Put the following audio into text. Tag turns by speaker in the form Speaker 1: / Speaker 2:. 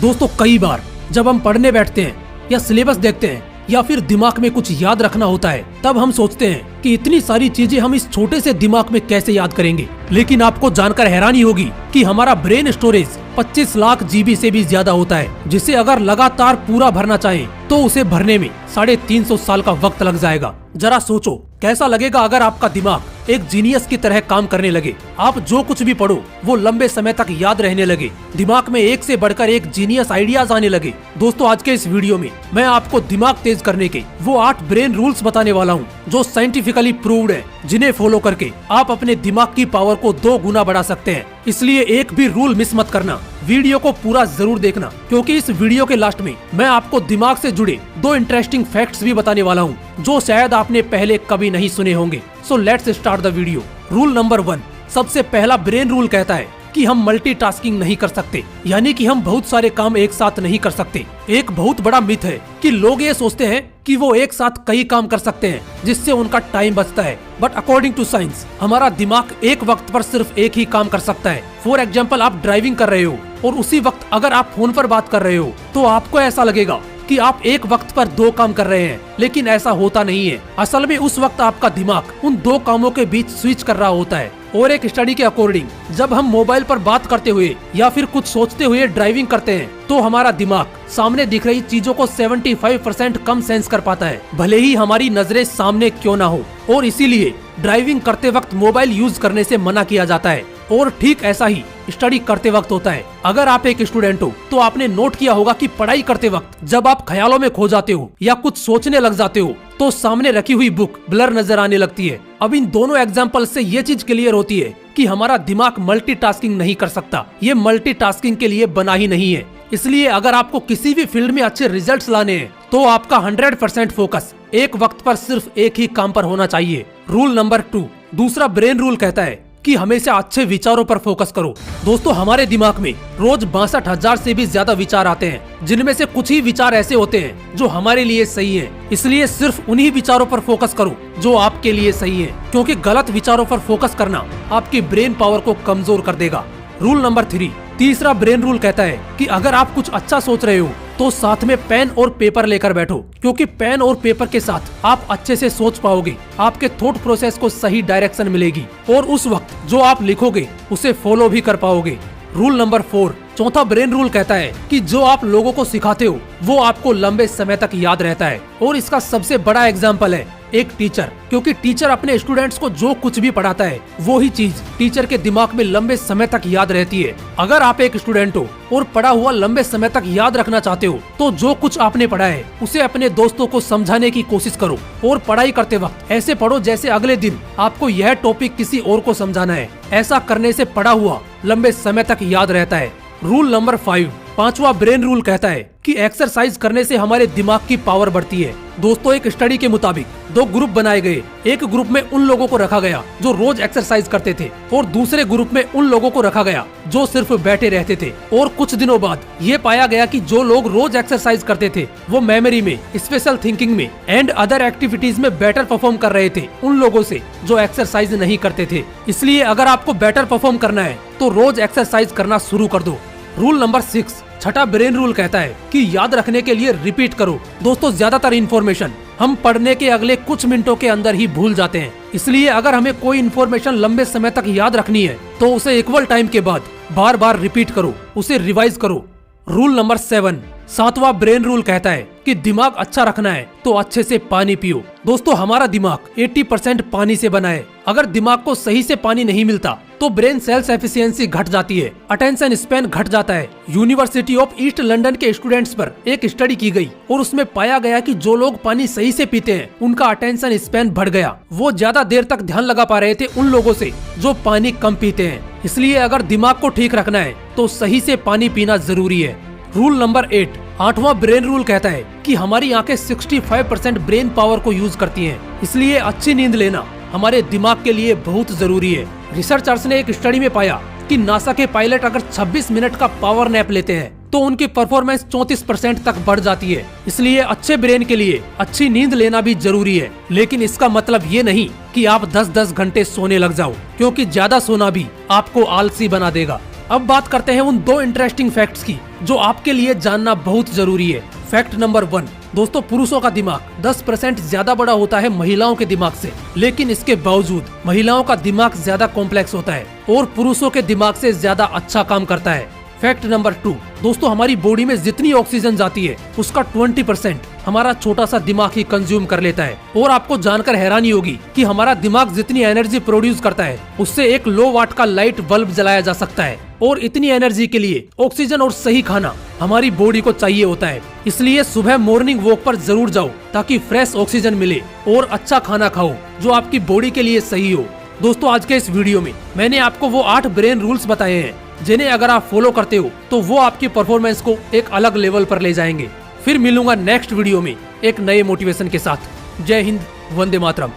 Speaker 1: दोस्तों कई बार जब हम पढ़ने बैठते हैं या सिलेबस देखते हैं या फिर दिमाग में कुछ याद रखना होता है, तब हम सोचते हैं कि इतनी सारी चीजें हम इस छोटे से दिमाग में कैसे याद करेंगे। लेकिन आपको जानकर हैरानी होगी कि हमारा ब्रेन स्टोरेज 25 लाख जीबी से भी ज्यादा होता है, जिसे अगर लगातार पूरा भरना चाहें तो उसे भरने में 350 साल का वक्त लग जाएगा। जरा सोचो कैसा लगेगा अगर आपका दिमाग एक जीनियस की तरह काम करने लगे। आप जो कुछ भी पढ़ो वो लंबे समय तक याद रहने लगे, दिमाग में एक से बढ़कर एक जीनियस आइडियाज आने लगे। दोस्तों आज के इस वीडियो में मैं आपको दिमाग तेज करने के वो 8 ब्रेन रूल्स बताने वाला हूँ जो साइंटिफिकली प्रूव्ड है, जिन्हें फॉलो करके आप अपने दिमाग की पावर को 2 गुना बढ़ा सकते हैं। इसलिए एक भी रूल मिस मत करना, वीडियो को पूरा जरूर देखना, क्योंकि इस वीडियो के लास्ट में मैं आपको दिमाग से जुड़े 2 इंटरेस्टिंग फैक्ट्स भी बताने वाला हूँ जो शायद आपने पहले कभी नहीं सुने होंगे। So let's start the video. Rule number 1, सबसे पहला ब्रेन रूल कहता है कि हम मल्टीटास्किंग नहीं कर सकते, यानी कि हम बहुत सारे काम एक साथ नहीं कर सकते। एक बहुत बड़ा मिथ है कि लोग ये सोचते हैं कि वो एक साथ कई काम कर सकते हैं जिससे उनका टाइम बचता है, बट अकॉर्डिंग टू साइंस हमारा दिमाग एक वक्त पर सिर्फ एक ही काम कर सकता है। फॉर एग्जाम्पल, आप ड्राइविंग कर रहे हो और उसी वक्त अगर आप फोन पर बात कर रहे हो तो आपको ऐसा लगेगा कि आप एक वक्त पर 2 काम कर रहे हैं, लेकिन ऐसा होता नहीं है। असल में उस वक्त आपका दिमाग उन 2 कामों के बीच स्विच कर रहा होता है। और एक स्टडी के अकॉर्डिंग जब हम मोबाइल पर बात करते हुए या फिर कुछ सोचते हुए ड्राइविंग करते हैं तो हमारा दिमाग सामने दिख रही चीजों को 75% कम सेंस कर पाता है, भले ही हमारी नजरें सामने क्यों ना हो। और इसीलिए ड्राइविंग करते वक्त मोबाइल यूज करने से मना किया जाता है। और ठीक ऐसा ही स्टडी करते वक्त होता है। अगर आप एक स्टूडेंट हो तो आपने नोट किया होगा कि पढ़ाई करते वक्त जब आप ख्यालों में खो जाते हो या कुछ सोचने लग जाते हो तो सामने रखी हुई बुक ब्लर नजर आने लगती है। अब इन दोनों एग्जाम्पल से ये चीज क्लियर होती है कि हमारा दिमाग मल्टीटास्किंग नहीं कर सकता, ये मल्टीटास्किंग के लिए बना ही नहीं है। इसलिए अगर आपको किसी भी फील्ड में अच्छे रिजल्ट्स लाने हैं तो आपका 100% फोकस एक वक्त पर सिर्फ एक ही काम पर होना चाहिए। रूल नंबर 2, दूसरा ब्रेन रूल कहता है कि हमेशा अच्छे विचारों पर फोकस करो। दोस्तों हमारे दिमाग में रोज 62,000 से भी ज्यादा विचार आते हैं, जिनमें से कुछ ही विचार ऐसे होते हैं जो हमारे लिए सही हैं। इसलिए सिर्फ उन्हीं विचारों पर फोकस करो जो आपके लिए सही है, क्योंकि गलत विचारों पर फोकस करना आपकी ब्रेन पावर को कमजोर कर देगा। रूल नंबर 3, तीसरा ब्रेन रूल कहता है कि अगर आप कुछ अच्छा सोच रहे हो तो साथ में पेन और पेपर लेकर बैठो, क्योंकि पेन और पेपर के साथ आप अच्छे से सोच पाओगे, आपके थॉट प्रोसेस को सही डायरेक्शन मिलेगी और उस वक्त जो आप लिखोगे उसे फॉलो भी कर पाओगे। रूल नंबर 4, चौथा ब्रेन रूल कहता है कि जो आप लोगों को सिखाते हो वो आपको लंबे समय तक याद रहता है। और इसका सबसे बड़ा एग्जाम्पल है एक टीचर, क्योंकि टीचर अपने स्टूडेंट्स को जो कुछ भी पढ़ाता है वो ही चीज टीचर के दिमाग में लंबे समय तक याद रहती है। अगर आप एक स्टूडेंट हो और पढ़ा हुआ लंबे समय तक याद रखना चाहते हो तो जो कुछ आपने पढ़ा है उसे अपने दोस्तों को समझाने की कोशिश करो। और पढ़ाई करते वक्त ऐसे पढ़ो जैसे अगले दिन आपको यह टॉपिक किसी और को समझाना है। ऐसा करने से पढ़ा हुआ लंबे समय तक याद रहता है। रूल नंबर 5, पांचवा ब्रेन रूल कहता है कि एक्सरसाइज करने से हमारे दिमाग की पावर बढ़ती है। दोस्तों एक स्टडी के मुताबिक 2 ग्रुप बनाए गए। एक ग्रुप में उन लोगों को रखा गया जो रोज एक्सरसाइज करते थे और दूसरे ग्रुप में उन लोगों को रखा गया जो सिर्फ बैठे रहते थे। और कुछ दिनों बाद ये पाया गया कि जो लोग रोज एक्सरसाइज करते थे वो मेमोरी में, स्पेशल थिंकिंग में एंड अदर एक्टिविटीज में बेटर परफॉर्म कर रहे थे उन लोगों से जो एक्सरसाइज नहीं करते थे। इसलिए अगर आपको बेटर परफॉर्म करना है तो रोज एक्सरसाइज करना शुरू कर दो। रूल नंबर 6, छठा ब्रेन रूल कहता है कि याद रखने के लिए रिपीट करो। दोस्तों ज्यादातर इन्फॉर्मेशन हम पढ़ने के अगले कुछ मिनटों के अंदर ही भूल जाते हैं, इसलिए अगर हमें कोई इन्फॉर्मेशन लंबे समय तक याद रखनी है तो उसे इक्वल टाइम के बाद बार बार रिपीट करो, उसे रिवाइज करो। रूल नंबर 7, सातवां ब्रेन रूल कहता है कि दिमाग अच्छा रखना है तो अच्छे से पानी पियो। दोस्तों हमारा दिमाग 80% पानी से बना है। अगर दिमाग को सही से पानी नहीं मिलता तो ब्रेन सेल्स एफिशिएंसी घट जाती है, अटेंशन स्पैन घट जाता है। यूनिवर्सिटी ऑफ ईस्ट लंदन के स्टूडेंट्स पर एक स्टडी की गई और उसमें पाया गया कि जो लोग पानी सही से पीते हैं उनका अटेंशन स्पैन बढ़ गया। वो ज्यादा देर तक ध्यान लगा पा रहे थे उन लोगों से जो पानी कम पीते हैं। इसलिए अगर दिमाग को ठीक रखना है तो सही से पानी पीना जरूरी है। रूल नंबर 8, आठवां ब्रेन रूल कहता है कि हमारी आंखें 65% ब्रेन पावर को यूज करती हैं, इसलिए अच्छी नींद लेना हमारे दिमाग के लिए बहुत जरूरी है। रिसर्चर्स ने एक स्टडी में पाया कि नासा के पायलट अगर 26 मिनट का पावर नैप लेते हैं तो उनकी परफॉर्मेंस 34% तक बढ़ जाती है। इसलिए अच्छे ब्रेन के लिए अच्छी नींद लेना भी जरूरी है। लेकिन इसका मतलब ये नहीं कि आप 10-10 घंटे सोने लग जाओ, क्योंकि ज्यादा सोना भी आपको आलसी बना देगा। अब बात करते हैं उन 2 इंटरेस्टिंग फैक्ट्स की जो आपके लिए जानना बहुत जरूरी है। फैक्ट नंबर 1, दोस्तों पुरुषों का दिमाग 10% ज्यादा बड़ा होता है महिलाओं के दिमाग से, लेकिन इसके बावजूद महिलाओं का दिमाग ज्यादा कॉम्प्लेक्स होता है और पुरुषों के दिमाग से ज्यादा अच्छा काम करता है। फैक्ट नंबर 2, दोस्तों हमारी बॉडी में जितनी ऑक्सीजन जाती है उसका 20% हमारा छोटा सा दिमाग ही कंज्यूम कर लेता है। और आपको जानकर हैरानी होगी कि हमारा दिमाग जितनी एनर्जी प्रोड्यूस करता है उससे एक लो वाट का लाइट बल्ब जलाया जा सकता है। और इतनी एनर्जी के लिए ऑक्सीजन और सही खाना हमारी बॉडी को चाहिए होता है। इसलिए सुबह मॉर्निंग वॉक पर जरूर जाओ ताकि फ्रेश ऑक्सीजन मिले और अच्छा खाना खाओ जो आपकी बॉडी के लिए सही हो। दोस्तों आज के इस वीडियो में मैंने आपको वो 8 ब्रेन रूल्स बताए हैं जिन्हें अगर आप फॉलो करते हो तो वो आपकी परफॉर्मेंस को एक अलग लेवल पर ले जाएंगे। फिर मिलूंगा नेक्स्ट वीडियो में एक नए मोटिवेशन के साथ। जय हिंद, वंदे मातरम।